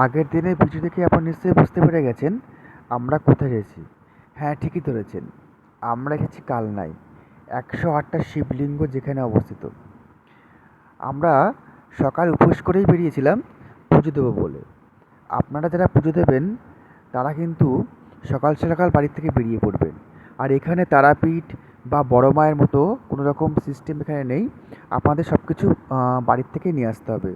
আগের দিনের ভিডিও দেখে আপনারা নিশ্চয়ই বুঝতে পেরে গেছেন আমরা কোথায় এসেছি। হ্যাঁ, ঠিকই ধরেছেন, আমরা এসেছি কালনায়, 108টা শিবলিঙ্গ যেখানে অবস্থিত। আমরা সকাল উপোস করেই বেরিয়েছিলাম পুজো দেবো বলে। আপনারা যারা পুজো দেবেন তারা কিন্তু সকাল সকাল বাড়ি থেকে বেরিয়ে পড়বেন। আর এখানে তারাপীঠ বা বড় মায়ের মতো কোনো রকম সিস্টেম এখানে নেই, আপনাদের সব কিছু বাড়ির থেকেই নিয়ে আসতে হবে।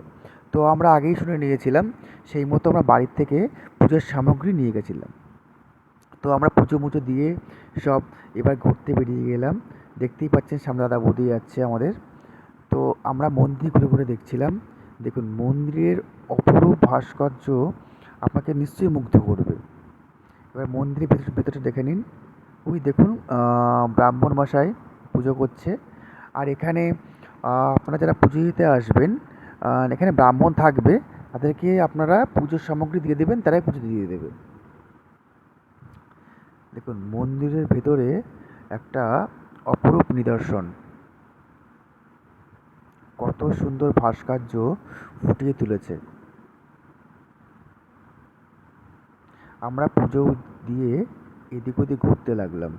তো আমরা আগেই শুনে নিয়েছিলাম, সেই মতো আমরা বাড়ির থেকে পুজোর সামগ্রী নিয়ে গেছিলাম। তো আমরা পুজো মুজো দিয়ে সব এবার ঘুরতে বেরিয়ে গেলাম। দেখতেই পাচ্ছেন সামনে দাদা বৌদি যাচ্ছে আমাদের। তো আমরা মন্দির ঘুরে ঘুরে দেখছিলাম। দেখুন মন্দিরের অপরূপ ভাস্কর্য আপনাকে নিশ্চয়ই মুগ্ধ করবে। এবার মন্দিরের ভেতরটা দেখে নিন। ওই দেখুন ব্রাহ্মণ মশাই পুজো করছে। আর এখানে আপনারা যারা পুজো দিতে আসবেন, এখানে ব্রাহ্মণ থাকবে, তাদেরকে আপনারা পুজোর সামগ্রী দিয়ে দেবেন, তারাই পুজো দিয়ে দেবে। দেখুন মন্দিরের ভেতরে একটা অপরূপ নিদর্শন, কত সুন্দর ভাস্কর্য ফুটিয়ে তুলেছে। আমরা পুজো দিয়ে এদিক ওদিক ঘুরতে লাগলাম।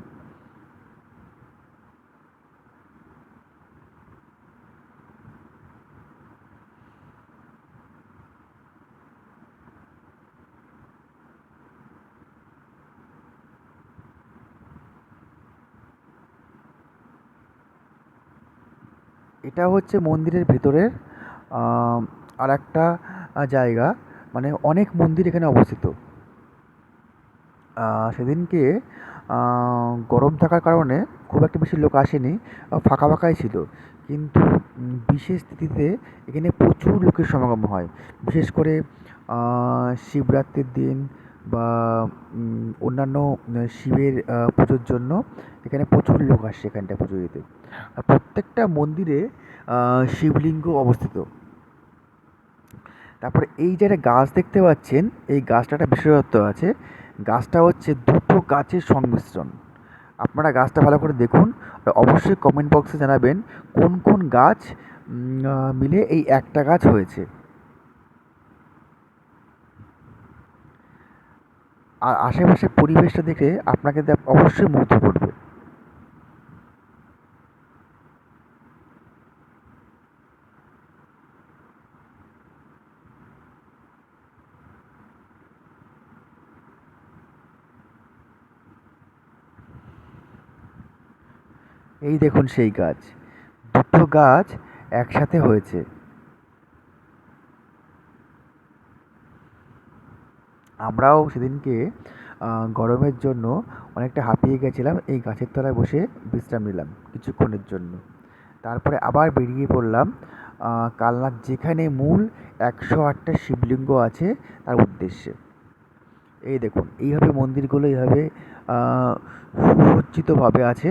এটা হচ্ছে মন্দিরের ভেতরের আর একটা জায়গা, মানে অনেক মন্দির এখানে অবস্থিত। সেদিনকে গরম থাকার কারণে খুব একটা বেশি লোক আসেনি, ফাঁকা ফাঁকাই ছিল। কিন্তু বিশেষ তিথিতে এখানে প্রচুর লোকের সমাগম হয়। বিশেষ করে শিবরাত্রির দিন বা অন্যান্য শিবের পুজোর জন্য এখানে প্রচুর লোক আসে এখানটায় পুজো দিতে। আর প্রত্যেকটা মন্দিরে শিবলিঙ্গ অবস্থিত। তারপরে এই যে একটা গাছ দেখতে পাচ্ছেন, এই গাছটা একটা বিশেষত্ব আছে। গাছটা হচ্ছে দুটো গাছের সংমিশ্রণ। আপনারা গাছটা ভালো করে দেখুন, আর অবশ্যই কমেন্ট বক্সে জানাবেন কোন কোন গাছ মিলে এই একটা গাছ হয়েছে। আর আশেপাশের পরিবেশটা দেখে আপনাকে অবশ্যই মুগ্ধ করবে। এই দেখুন সেই গাছ, দুটো গাছ একসাথে হয়েছে। আমরাও সেদিনকে গরমের জন্য অনেকটা হাঁপিয়ে গেছিলাম, এই গাছের তলায় বসে বিশ্রাম নিলাম কিছুক্ষণের জন্য। তারপরে আবার বেরিয়ে পড়লাম কালনার যেখানে মূল 108টা শিবলিঙ্গ আছে তার উদ্দেশ্যে। এই দেখুন এইভাবে মন্দিরগুলো এইভাবে সুসজ্জিতভাবে আছে,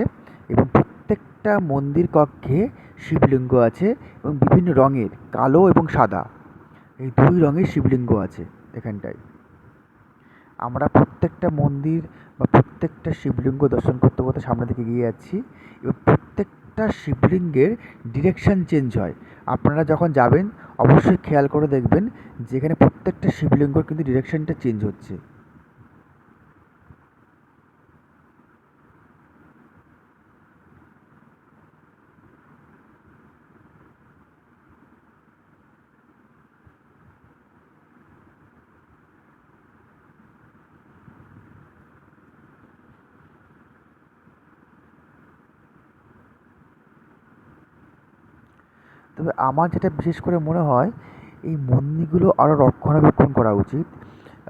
এবং প্রত্যেকটা মন্দির কক্ষে শিবলিঙ্গ আছে, এবং বিভিন্ন রঙের, কালো এবং সাদা, এই দুই রঙের শিবলিঙ্গ আছে এখানটায়। আমরা প্রত্যেকটা মন্দির বা প্রত্যেকটা শিবলিঙ্গ দর্শন করতে করতে সামনের দিকে এগিয়ে যাচ্ছি, এবং প্রত্যেকটা শিবলিঙ্গের ডিরেকশন চেঞ্জ হয়। আপনারা যখন যাবেন অবশ্যই খেয়াল করে দেখবেন যেখানে প্রত্যেকটা শিবলিঙ্গর কিন্তু ডিরেকশনটা চেঞ্জ হচ্ছে। তবে আমার যেটা বিশেষ করে মনে হয়, এই মন্দিরগুলো আরও রক্ষণাবেক্ষণ করা উচিত।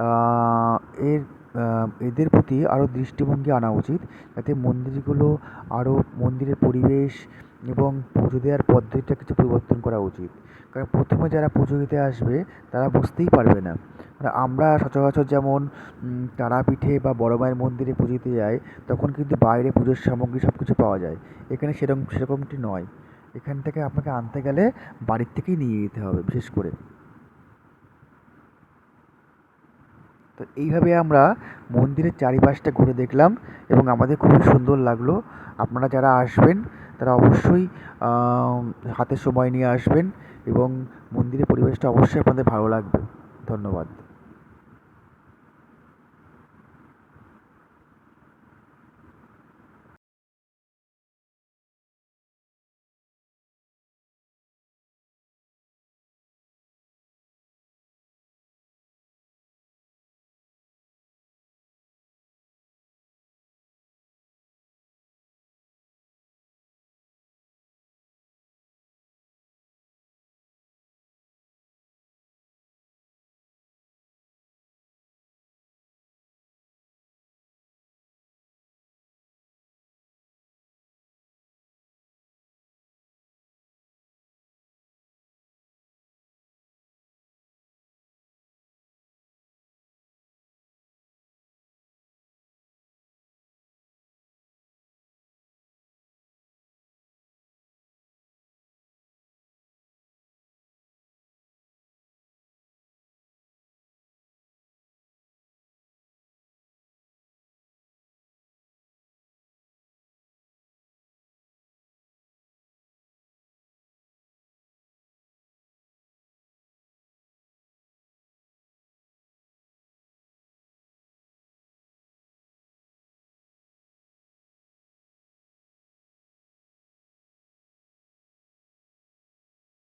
আহ, এর এদের প্রতি আরও দৃষ্টিভঙ্গি আনা উচিত, যাতে মন্দিরগুলো আরও, মন্দিরের পরিবেশ এবং পুজো দেওয়ার পদ্ধতিটা কিছু পরিবর্তন করা উচিত। কারণ প্রথমে যারা পুজো দিতে আসবে তারা বুঝতেই পারবে না। মানে আমরা সচরাচর যেমন তারাপীঠে বা বড় মায়ের মন্দিরে পুজো দিতে যাই, তখন কিন্তু বাইরে পুজোর সামগ্রী সব কিছু পাওয়া যায়। এখানে সেরকমটি নয়। এখান থেকে আপনাকে আনতে গেলে বাড়ির থেকেই নিয়ে যেতে হবে বিশেষ করে। তো এইভাবে আমরা মন্দিরের চারিপাশটা ঘুরে দেখলাম, এবং আমাদের খুবই সুন্দর লাগলো। আপনারা যারা আসবেন তারা অবশ্যই হাতে সময় নিয়ে আসবেন, এবং মন্দিরের পরিবেশটা অবশ্যই আপনাদের ভালো লাগবে। ধন্যবাদ।